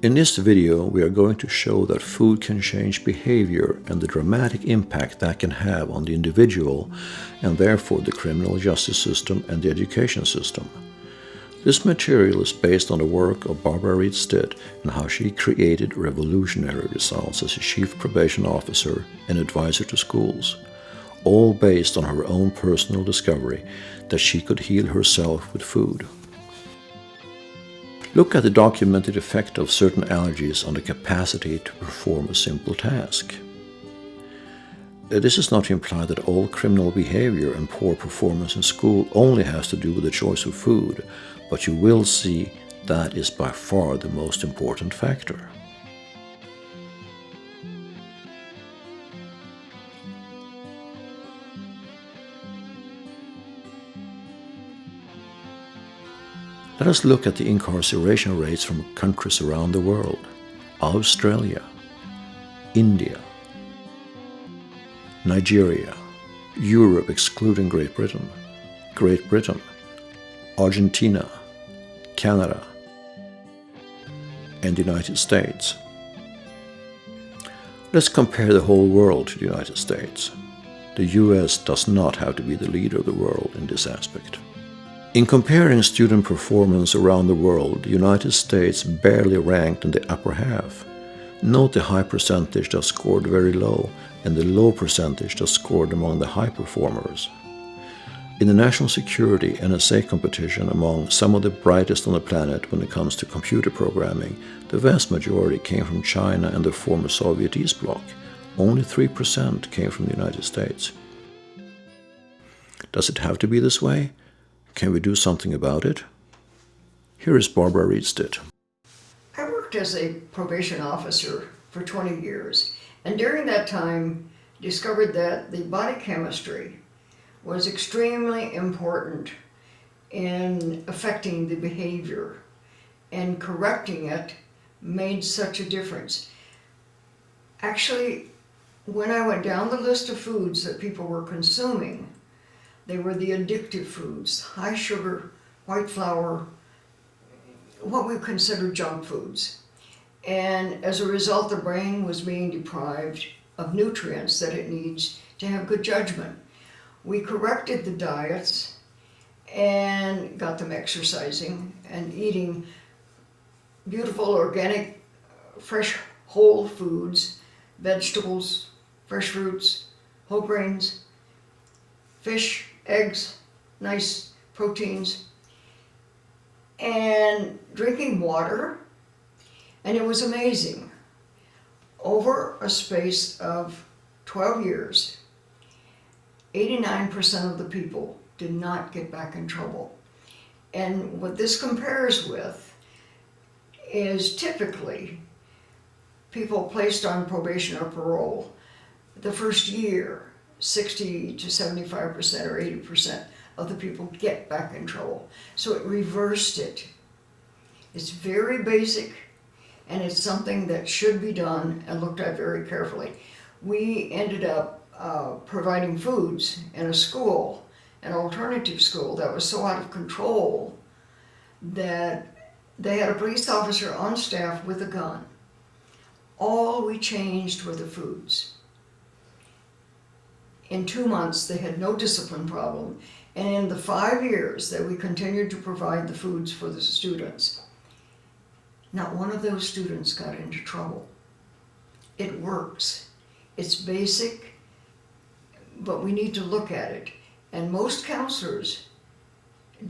In this video, we are going to show that food can change behavior and the dramatic impact that can have on the individual and therefore the criminal justice system and the education system. This material is based on the work of Barbara Reed-Stitt and how she created revolutionary results as a chief probation officer and advisor to schools, all based on her own personal discovery that she could heal herself with food. Look at the documented effect of certain allergies on the capacity to perform a simple task. This is not to imply that all criminal behavior and poor performance in school only has to do with the choice of food, but you will see that is by far the most important factor. Let us look at the incarceration rates from countries around the world: Australia, India, Nigeria, Europe excluding Great Britain, Argentina, Canada, and the United States. Let's compare the whole world to the United States. The US does not have to be the leader of the world in this aspect. In comparing student performance around the world, the United States barely ranked in the upper half. Note the high percentage that scored very low and the low percentage that scored among the high performers. In the national security NSA competition among some of the brightest on the planet when it comes to computer programming, the vast majority came from China and the former Soviet East Bloc. Only 3% came from the United States. Does it have to be this way? Can we do something about it? Here is Barbara Reed-Stitt. I worked as a probation officer for 20 years, and during that time discovered that the body chemistry was extremely important in affecting the behavior, and correcting it made such a difference. Actually, when I went down the list of foods that people were consuming, they were the addictive foods: high sugar, white flour, what we consider junk foods. And as a result, the brain was being deprived of nutrients that it needs to have good judgment. We corrected the diets and got them exercising and eating beautiful, organic, fresh, whole foods, vegetables, fresh fruits, whole grains, fish, eggs, nice proteins, and drinking water. And it was amazing. Over a space of 12 years, 89% of the people did not get back in trouble. And what this compares with is typically people placed on probation or parole. The first year, 60 to 75% or 80% of the people get back in trouble. So it reversed it. It's very basic, and it's something that should be done and looked at very carefully. We ended up providing foods in a school, an alternative school that was so out of control that they had a police officer on staff with a gun. All we changed were the foods. In 2 months, they had no discipline problem, and in the 5 years that we continued to provide the foods for the students, not one of those students got into trouble. It works. It's basic, but we need to look at it. And most counselors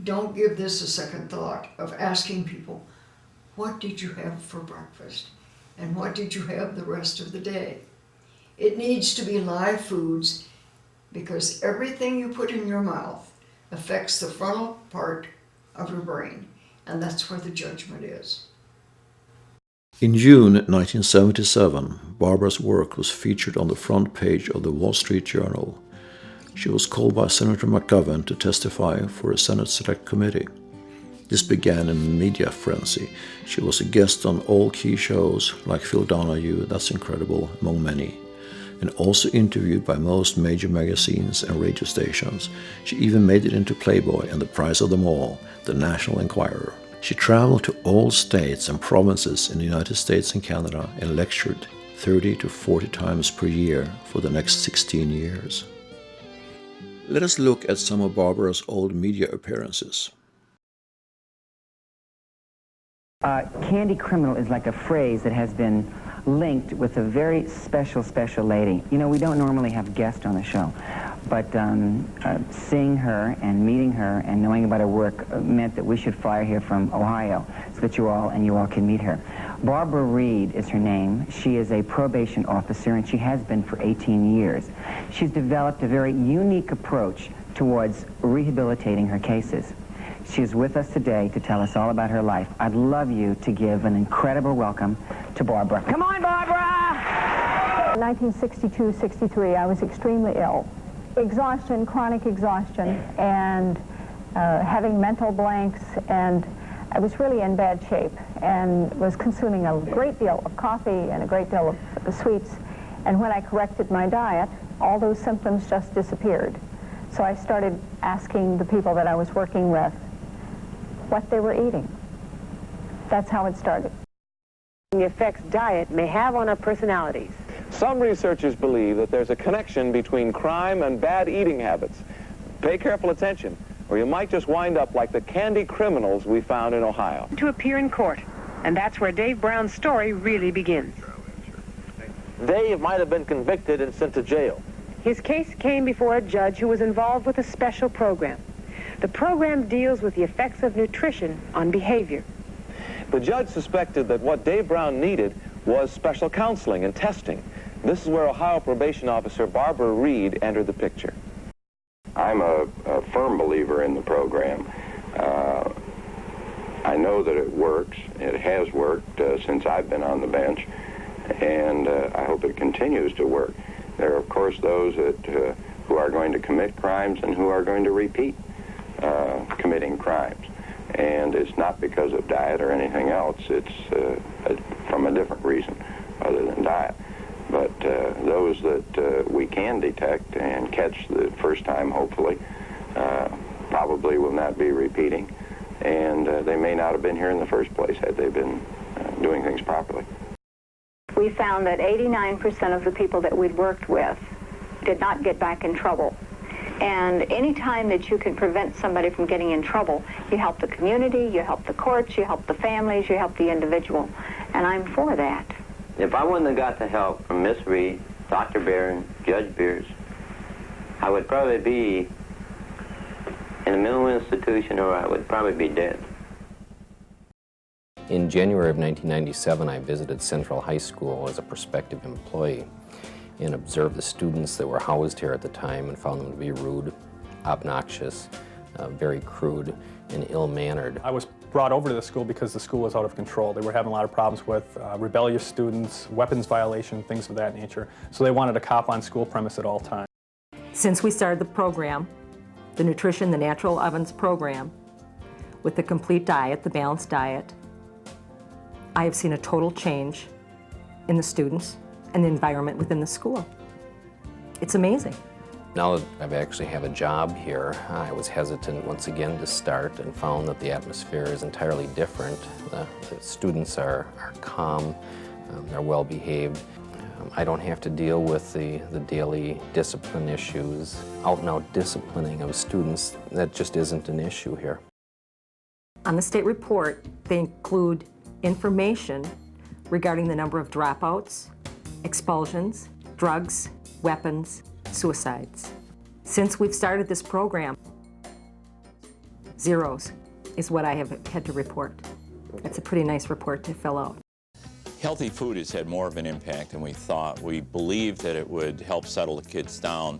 don't give this a second thought of asking people, what did you have for breakfast? And what did you have the rest of the day? It needs to be live foods, because everything you put in your mouth affects the frontal part of your brain, and that's where the judgment is. In June 1977, Barbara's work was featured on the front page of the Wall Street Journal. She was called by Senator McGovern to testify for a Senate Select Committee. This began a media frenzy. She was a guest on all key shows like Phil Donahue, That's Incredible, among many, and also interviewed by most major magazines and radio stations. She even made it into Playboy and the prize of them all, the National Enquirer. She traveled to all states and provinces in the United States and Canada and lectured 30 to 40 times per year for the next 16 years. Let us look at some of Barbara's old media appearances. Candy criminal is like a phrase that has been linked with a very special lady. You know, we don't normally have guests on the show, but seeing her and meeting her and knowing about her work meant that we should fly her here from Ohio so that you all can meet her. Barbara Reed is her name. She is a probation officer, and she has been for 18 years. She's developed a very unique approach towards rehabilitating her cases. She is with us today to tell us all about her life. I'd love you to give an incredible welcome to Barbara. Come on, Barbara! In 1962-63, I was extremely ill. Exhaustion, chronic exhaustion, and having mental blanks, and I was really in bad shape and was consuming a great deal of coffee and a great deal of sweets. And when I corrected my diet, all those symptoms just disappeared. So I started asking the people that I was working with what they were eating. That's how it started. The effects diet may have on our personalities. Some researchers believe that there's a connection between crime and bad eating habits. Pay careful attention, or you might just wind up like the candy criminals we found in Ohio. To appear in court, and that's where Dave Brown's story really begins. Dave might have been convicted and sent to jail. His case came before a judge who was involved with a special program. The program deals with the effects of nutrition on behavior. The judge suspected that what Dave Brown needed was special counseling and testing. This is where Ohio probation officer Barbara Reed entered the picture. I'm a firm believer in the program. I know that it works. It has worked since I've been on the bench, and I hope it continues to work. There are, of course, those that, who are going to commit crimes and who are going to repeat committing crimes. And it's not because of diet or anything else. It's from a different reason other than diet. But those that we can detect and catch the first time, hopefully, probably will not be repeating. And they may not have been here in the first place had they been doing things properly. We found that 89% of the people that we'd worked with did not get back in trouble. And any time that you can prevent somebody from getting in trouble, you help the community, you help the courts, you help the families, you help the individual. And I'm for that. If I wouldn't have got the help from Miss Reed, Dr. Barron, Judge Beers, I would probably be in a mental institution, or I would probably be dead. In January of 1997, I visited Central High School as a prospective employee and observed the students that were housed here at the time and found them to be rude, obnoxious, very crude, and ill-mannered. I was brought over to the school because the school was out of control. They were having a lot of problems with rebellious students, weapons violation, things of that nature. So they wanted a cop on school premise at all times. Since we started the program, the Nutrition, the Natural Ovens program, with the complete diet, the balanced diet, I have seen a total change in the students and the environment within the school. It's amazing. Now that I actually have a job here, I was hesitant once again to start and found that the atmosphere is entirely different. The students are calm, they're well behaved. I don't have to deal with the daily discipline issues, out and out disciplining of students. That just isn't an issue here. On the state report, they include information regarding the number of dropouts, expulsions, drugs, weapons, suicides. Since we've started this program, zeros is what I have had to report. That's a pretty nice report to fill out. Healthy food has had more of an impact than we thought. We believed that it would help settle the kids down,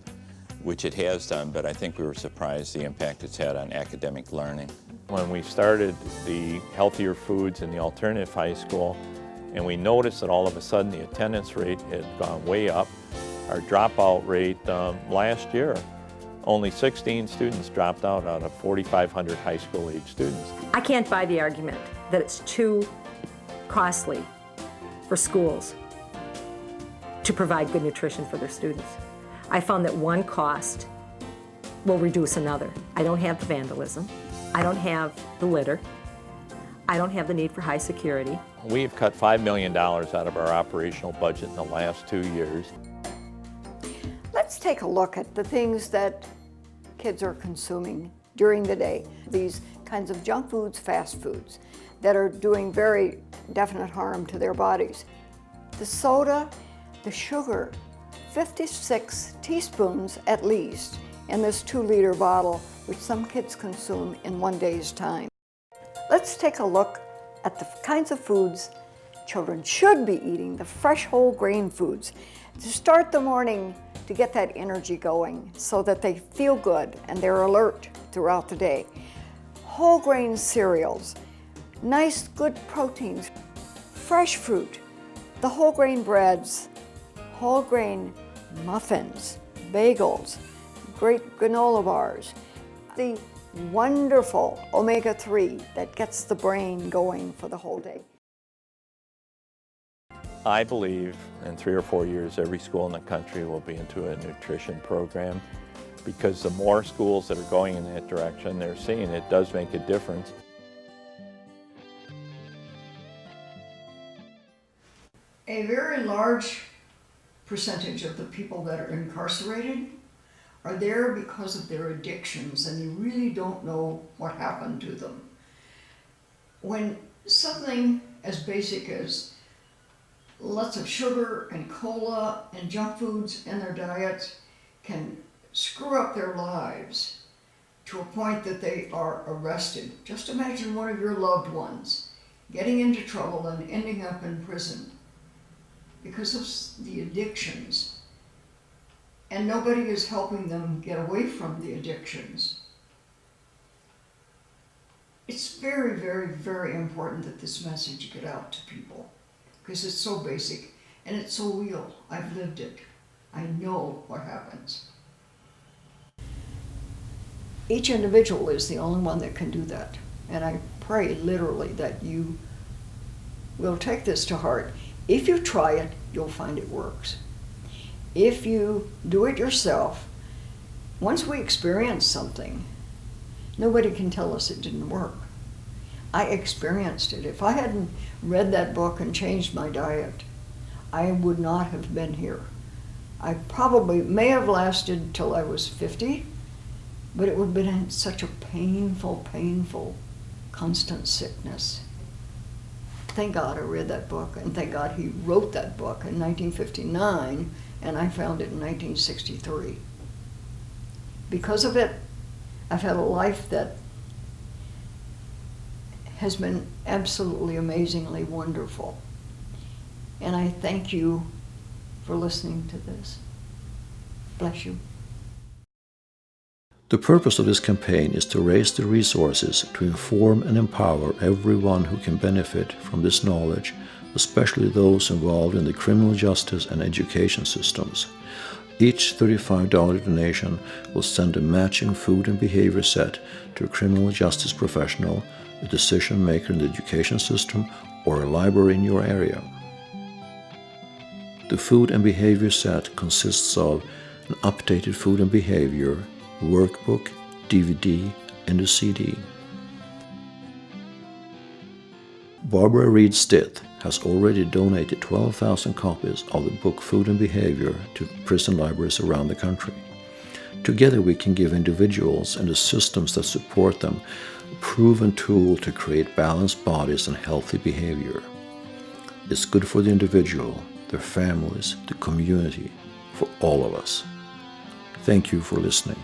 which it has done, but I think we were surprised the impact it's had on academic learning. When we started the healthier foods in the alternative high school, and we noticed that all of a sudden the attendance rate had gone way up. Our dropout rate last year, only 16 students dropped out of 4,500 high school age students. I can't buy the argument that it's too costly for schools to provide good nutrition for their students. I found that one cost will reduce another. I don't have the vandalism. I don't have the litter. I don't have the need for high security. We've cut $5 million out of our operational budget in the last 2 years. Let's take a look at the things that kids are consuming during the day. These kinds of junk foods, fast foods, that are doing very definite harm to their bodies. The soda, the sugar, 56 teaspoons at least in this 2-liter bottle, which some kids consume in one day's time. Let's take a look at the kinds of foods children should be eating, the fresh whole grain foods, to start the morning, to get that energy going so that they feel good and they're alert throughout the day. Whole grain cereals, nice good proteins, fresh fruit, the whole grain breads, whole grain muffins, bagels, great granola bars, the wonderful omega-3 that gets the brain going for the whole day. I believe in 3 or 4 years, every school in the country will be into a nutrition program, because the more schools that are going in that direction, they're seeing it does make a difference. A very large percentage of the people that are incarcerated are there because of their addictions, and they really don't know what happened to them. When something as basic as lots of sugar and cola and junk foods in their diet can screw up their lives to a point that they are arrested. Just imagine one of your loved ones getting into trouble and ending up in prison because of the addictions. And nobody is helping them get away from the addictions. It's very, very, very important that this message get out to people, because it's so basic and it's so real. I've lived it. I know what happens. Each individual is the only one that can do that. And I pray literally that you will take this to heart. If you try it, you'll find it works. If you do it yourself, once we experience something, nobody can tell us it didn't work. I experienced it. If I hadn't read that book and changed my diet, I would not have been here. I probably may have lasted till I was 50, but it would have been such a painful, painful, constant sickness. Thank God I read that book, and thank God he wrote that book in 1959, and I found it in 1963. Because of it, I've had a life that has been absolutely amazingly wonderful. And I thank you for listening to this. Bless you. The purpose of this campaign is to raise the resources to inform and empower everyone who can benefit from this knowledge, especially those involved in the criminal justice and education systems. Each $35 donation will send a matching food and behavior set to a criminal justice professional, a decision maker in the education system, or a library in your area. The food and behavior set consists of an updated food and behavior, workbook, DVD, and a CD. Barbara Reed-Stitt has already donated 12,000 copies of the book Food and Behavior to prison libraries around the country. Together we can give individuals and the systems that support them a proven tool to create balanced bodies and healthy behavior. It's good for the individual, their families, the community, for all of us. Thank you for listening.